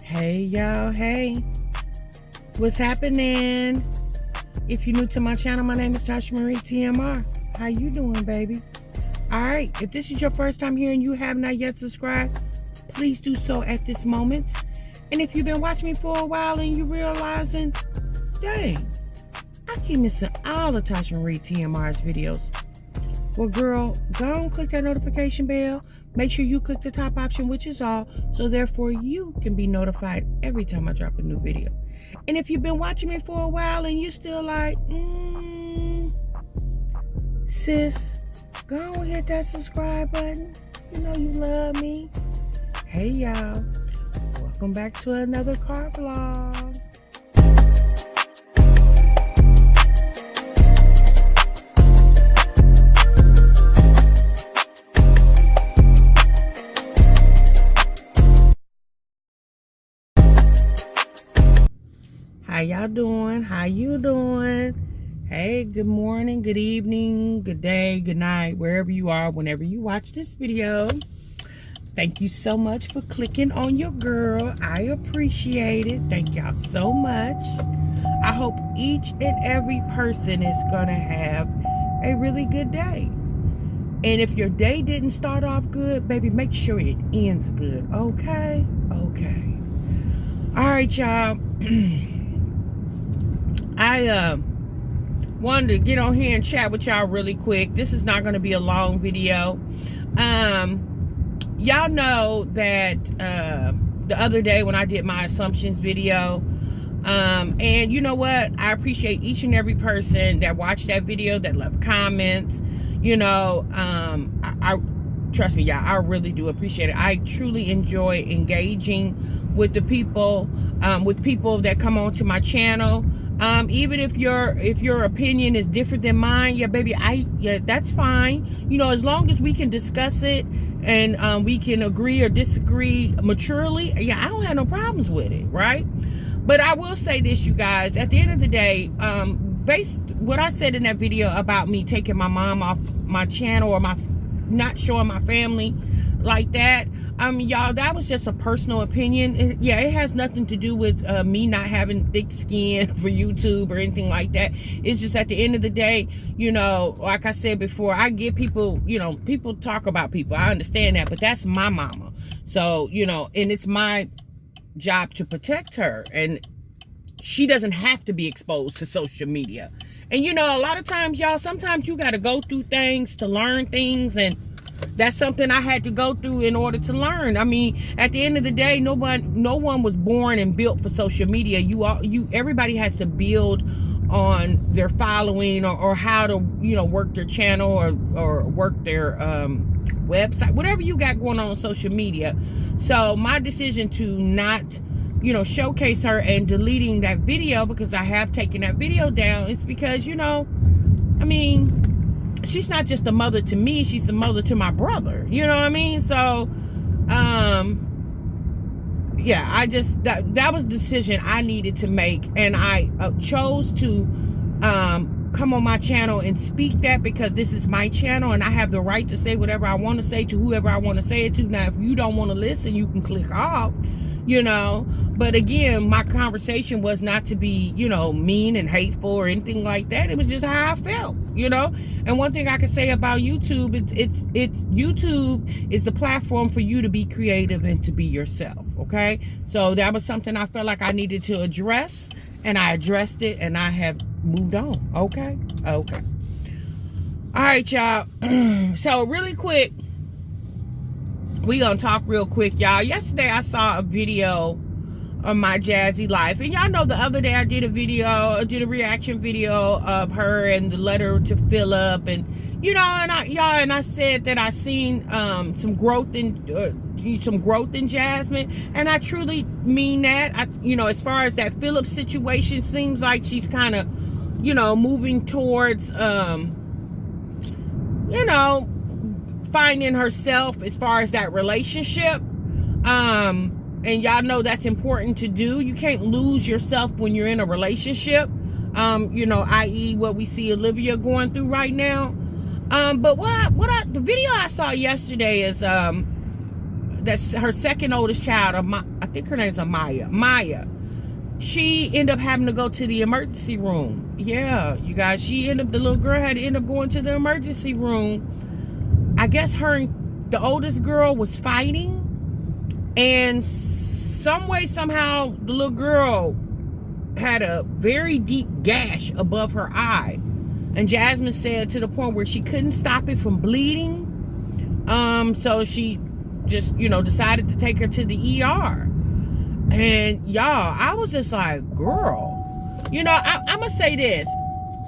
Hey y'all, hey, what's happening? If you're new to my channel, my name is Tasha Marie TMR. How you doing, baby? Alright, if this is your first time here and you have not yet subscribed, please do so at this moment. And if you've been watching me for a while and you're realizing, dang, I keep missing all of Tasha Marie TMR's videos, well girl, go and click that notification bell. Make sure you click the top option, which is all, so therefore you can be notified every time I drop a new video. And if you've been watching me for a while and you still like, sis, go and hit that subscribe button. You know you love me. Hey y'all, welcome back to another car vlog. How y'all doing? How you doing? Hey, good morning, good evening, good day, good night, wherever you are, whenever you watch this video. Thank you so much for clicking on your girl. I appreciate it. Thank y'all so much. I hope each and every person is gonna have a really good day. And if your day didn't start off good, baby, make sure it ends good, okay? Okay. All right, y'all. I wanted to get on here and chat with y'all really quick. This is not going to be a long video. Y'all know that the other day when I did my assumptions video, and you know what? I appreciate each and every person that watched that video, that left comments. You know, I trust me, y'all, I really do appreciate it. I truly enjoy engaging with the people, with people that come onto my channel. Even if your opinion is different than mine, yeah, baby, that's fine. You know, as long as we can discuss it and we can agree or disagree maturely, yeah, I don't have no problems with it, right? But I will say this, you guys, at the end of the day, based what I said in that video about me taking my mom off my channel or my not showing my family like that, y'all, that was just a personal opinion. It has nothing to do with me not having thick skin for YouTube or anything like that. It's just at the end of the day, you know, like I said before, I get people, you know, people talk about people. I understand that, but that's my mama. So, you know, and it's my job to protect her, and she doesn't have to be exposed to social media. And you know, a lot of times, y'all, sometimes you got to go through things to learn things, and that's something I had to go through in order to learn. I mean, at the end of the day, no one was born and built for social media. Everybody has to build on their following or how to, you know, work their channel or work their website, whatever you got going on social media. So my decision to not, you know, showcase her and deleting that video, because I have taken that video down, is because, you know, I mean, she's not just a mother to me, she's a mother to my brother, you know what I mean? So yeah, I just that was a decision I needed to make, and I chose to come on my channel and speak that, because this is my channel and I have the right to say whatever I want to say to whoever I want to say it to. Now if you don't want to listen, you can click off, you know. But again, my conversation was not to be, you know, mean and hateful or anything like that. It was just how I felt, you know. And one thing I can say about YouTube, it's YouTube is the platform for you to be creative and to be yourself, okay? So that was something I felt like I needed to address, and I addressed it, and I have moved on, okay? Okay. All right, y'all. So really quick, we gonna talk real quick, y'all. Yesterday I saw a video of my JAZZY life, and y'all know the other day I did a reaction video of her and the letter to Philip, and you know, and I said that I seen some growth in Jasmine, and I truly mean that. You know, as far as that Philip situation, seems like she's kind of, you know, moving towards you know, finding herself as far as that relationship. And y'all know that's important to do. You can't lose yourself when you're in a relationship. You know, i.e. what we see Olivia going through right now. But the video I saw yesterday is that's her second oldest child. I think her name's Amaya. Maya. She ended up having to go to the emergency room. Yeah, you guys, the little girl had to end up going to the emergency room. I guess her and the oldest girl was fighting. And some way, somehow, the little girl had a very deep gash above her eye. And Jasmine said to the point where she couldn't stop it from bleeding. So she just, decided to take her to the ER. And y'all, I was just like, girl, I'm gonna say this.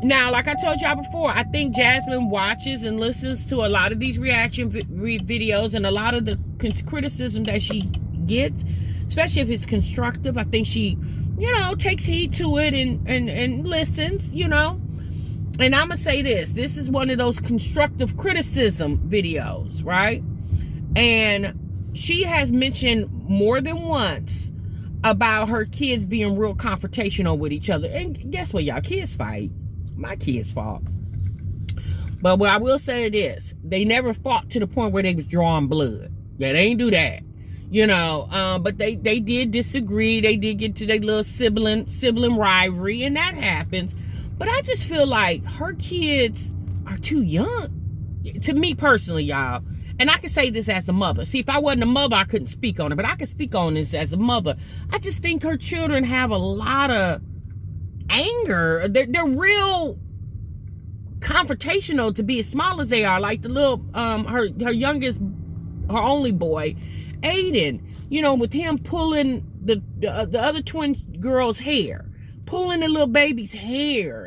Now, like I told y'all before, I think Jasmine watches and listens to a lot of these reaction videos and a lot of the criticism that she gets, especially if it's constructive. I think she, takes heed to it and listens, And I'm gonna say this is one of those constructive criticism videos, right? And she has mentioned more than once about her kids being real confrontational with each other. And guess what, y'all? Kids fight. My kids fought. But what I will say is, they never fought to the point where they was drawing blood. Yeah, they ain't do that. But they did disagree. They did get to their little sibling rivalry, and that happens. But I just feel like her kids are too young. To me personally, y'all. And I can say this as a mother. See, if I wasn't a mother, I couldn't speak on it. But I can speak on this as a mother. I just think her children have a lot of anger. They're real confrontational to be as small as they are. Like the little, her youngest, her only boy, Aiden. With him pulling the other twin girl's hair. Pulling the little baby's hair.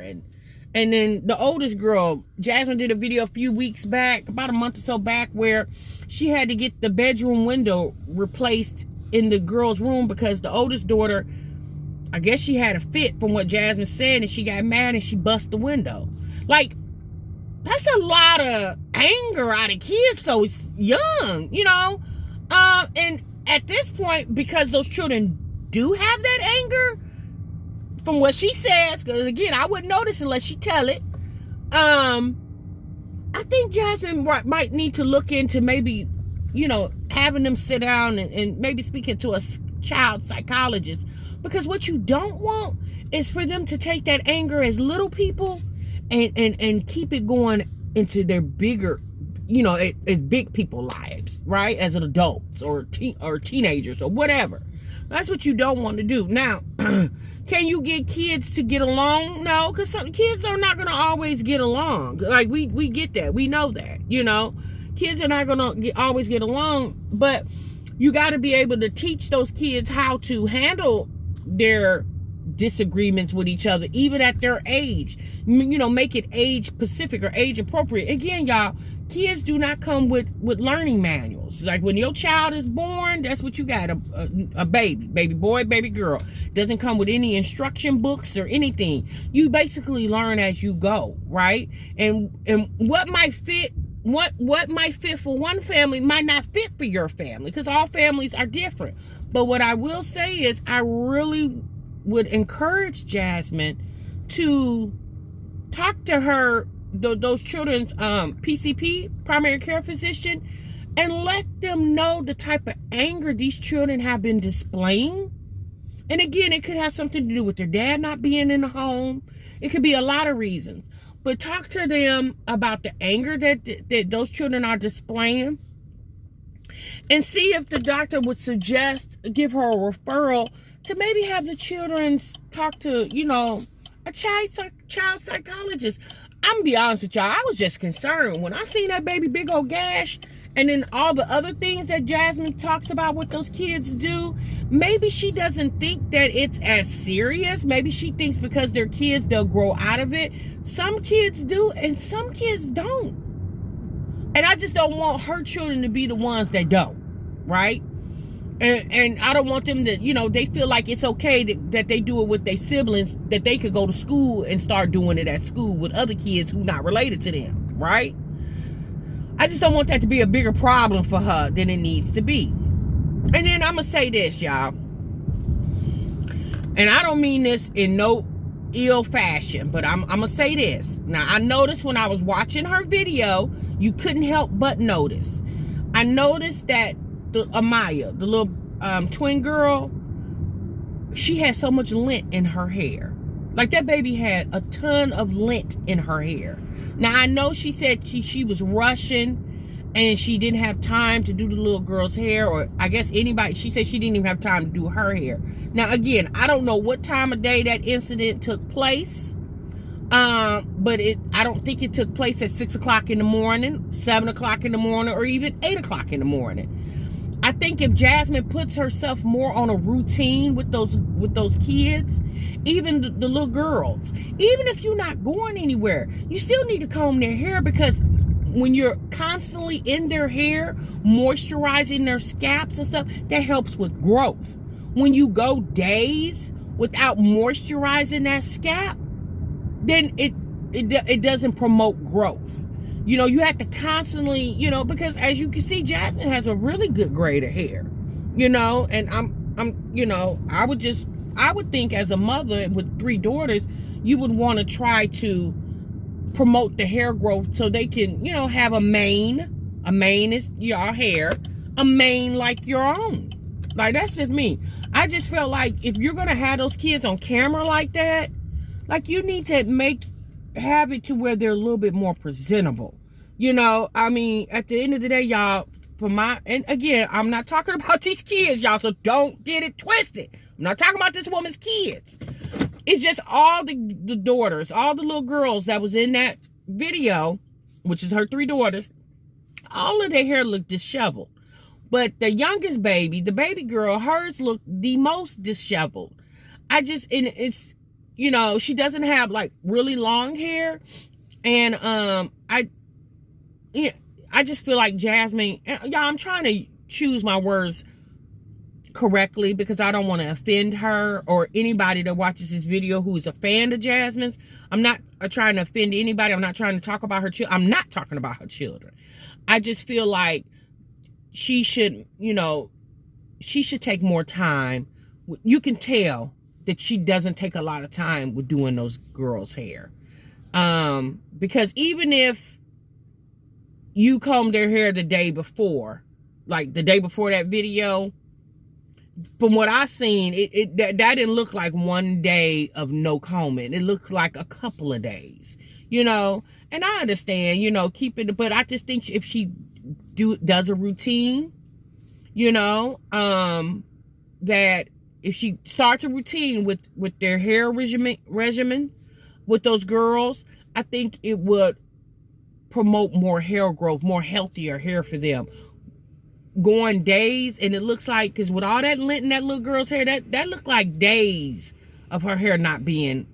And then the oldest girl, Jasmine did a video a few weeks back, about a month or so back, where she had to get the bedroom window replaced in the girl's room because the oldest daughter, I guess she had a fit from what Jasmine said, and she got mad and she bust the window. Like, that's a lot of anger out of kids so young, And at this point, because those children do have that anger, from what she says, because again, I wouldn't notice unless she tell it. I think Jasmine might need to look into maybe, having them sit down and maybe speaking to a child psychologist. Because what you don't want is for them to take that anger as little people and keep it going into their bigger, as big people lives, right? As an adults or teenagers or whatever. That's what you don't want to do. Now, can you get kids to get along? No, because some kids are not going to always get along. Like, we get that. We know that, Kids are not going to always get along. But you got to be able to teach those kids how to handle their disagreements with each other, even at their age. Make it age specific or age appropriate. Again, y'all, kids do not come with learning manuals. Like, when your child is born, that's what you got, a baby boy, baby girl. Doesn't come with any instruction books or anything. You basically learn as you go, right? And what might fit for one family might not fit for your family, because all families are different. But what I will say is, I really would encourage Jasmine to talk to those children's PCP, primary care physician, and let them know the type of anger these children have been displaying. And again, it could have something to do with their dad not being in the home. It could be a lot of reasons. But talk to them about the anger that those children are displaying, and see if the doctor would give her a referral to maybe have the children talk to, a child psychologist. I'm gonna be honest with y'all, I was just concerned when I seen that baby big old gash, and then all the other things that Jasmine talks about what those kids do. Maybe she doesn't think that it's as serious. Maybe she thinks because they're kids, they'll grow out of it. Some kids do, and some kids don't. And I just don't want her children to be the ones that don't, right? And I don't want them to, they feel like it's okay that they do it with their siblings, that they could go to school and start doing it at school with other kids who not related to them, right? I just don't want that to be a bigger problem for her than it needs to be. And then I'm going to say this, y'all. And I don't mean this in no ill fashion, but I'm going to say this. Now, I noticed when I was watching her video, you couldn't help but notice. I noticed that Amaya, the little twin girl, she had so much lint in her hair. Like, that baby had a ton of lint in her hair. Now, I know she said she was rushing and she didn't have time to do the little girl's hair, or I guess anybody. She said she didn't even have time to do her hair. Now, again, I don't know what time of day that incident took place. But I don't think it took place at 6 o'clock in the morning, 7 o'clock in the morning, or even 8 o'clock in the morning. I think if Jasmine puts herself more on a routine with those kids, even the little girls, even if you're not going anywhere, you still need to comb their hair, because when you're constantly in their hair, moisturizing their scalps and stuff, that helps with growth. When you go days without moisturizing that scalp, then it doesn't promote growth. You know, you have to constantly, you know, because as you can see, Jasmine has a really good grade of hair, you know, and I'm, you know, I would think as a mother with 3 daughters, you would want to try to promote the hair growth so they can, you know, have a mane. A mane is your hair, a mane like your own. Like, that's just me. I just felt like if you're going to have those kids on camera like that, like, you need to have it to where they're a little bit more presentable. You know, I mean, at the end of the day, y'all, and again, I'm not talking about these kids, y'all, so don't get it twisted. I'm not talking about this woman's kids. It's just all the daughters, all the little girls that was in that video, which is her 3 daughters, all of their hair looked disheveled. But the youngest baby, the baby girl, hers looked the most disheveled. And it's, you know, she doesn't have like really long hair. And I just feel like Jasmine, y'all, I'm trying to choose my words correctly because I don't want to offend her or anybody that watches this video who is a fan of Jasmine's. I'm not trying to offend anybody. I'm not trying to talk about her children. I'm not talking about her children. I just feel like she should, you know, she should take more time. You can tell that she doesn't take a lot of time with doing those girls' hair. Because even if you comb their hair the day before, like the day before that video, from what I seen, that didn't look like one day of no combing. It looked like a couple of days, you know. And I understand, you know, but I just think if she does a routine, you know, that if she starts a routine with their hair regimen with those girls, I think it would promote more hair growth, more healthier hair for them. Going days, and it looks like, because with all that lint in that little girl's hair, that looked like days of her hair not being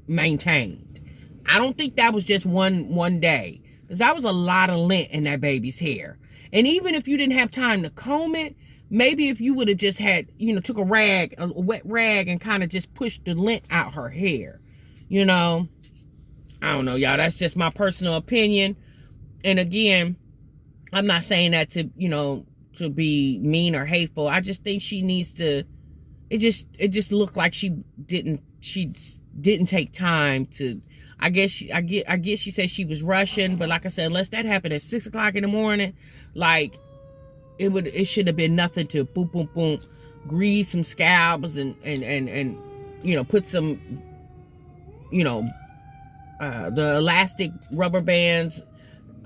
maintained. I don't think that was just one day, because that was a lot of lint in that baby's hair. And even if you didn't have time to comb it, maybe if you would have just had, you know, took a wet rag and kind of just pushed the lint out her hair, you know. I don't know, y'all. That's just my personal opinion. And again, I'm not saying that to, you know, to be mean or hateful. I just think she needs to, it just looked like she didn't take time to, I guess she said she was rushing, but like I said, unless that happened at 6 o'clock in the morning, like it should have been nothing to boom, boom, boom, grease some scalps and you know, put some, you know, the elastic rubber bands,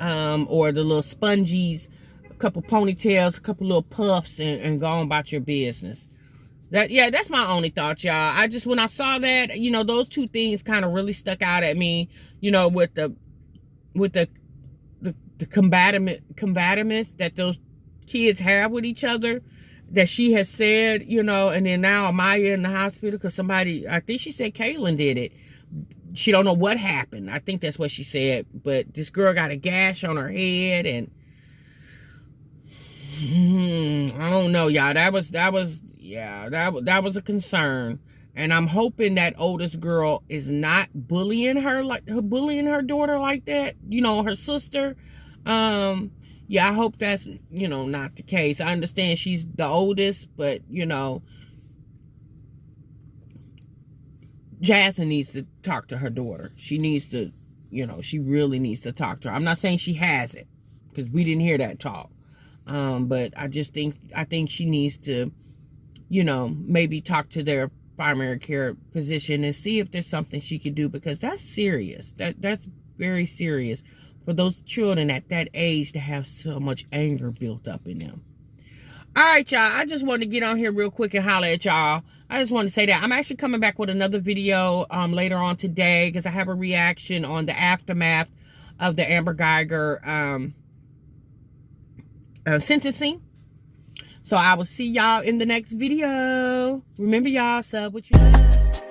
or the little spongies, a couple ponytails, a couple little puffs, and go on about your business. That's my only thought, y'all. When I saw that, you know, those 2 things kind of really stuck out at me, you know, with the combativeness that those kids have with each other, that she has said, you know, and then now Amaya in the hospital because somebody, I think she said Kaylin did it. She don't know what happened. I think that's what she said. But this girl got a gash on her head, and I don't know, y'all. That was a concern. And I'm hoping that oldest girl is not bullying her daughter like that. You know, her sister. Yeah, I hope that's, you know, not the case. I understand she's the oldest, but, you know, Jasmine needs to talk to her daughter. She needs to, you know, she really needs to talk to her. I'm not saying she has it, because we didn't hear that talk. But I think she needs to you know, maybe talk to their primary care physician and see if there's something she could do, because that's serious. That's very serious for those children at that age to have so much anger built up in them. All right, y'all. I just wanted to get on here real quick and holler at y'all. I just want to say that I'm actually coming back with another video later on today, because I have a reaction on the aftermath of the Amber Geiger sentencing. So I will see y'all in the next video. Remember, y'all, sub what you love.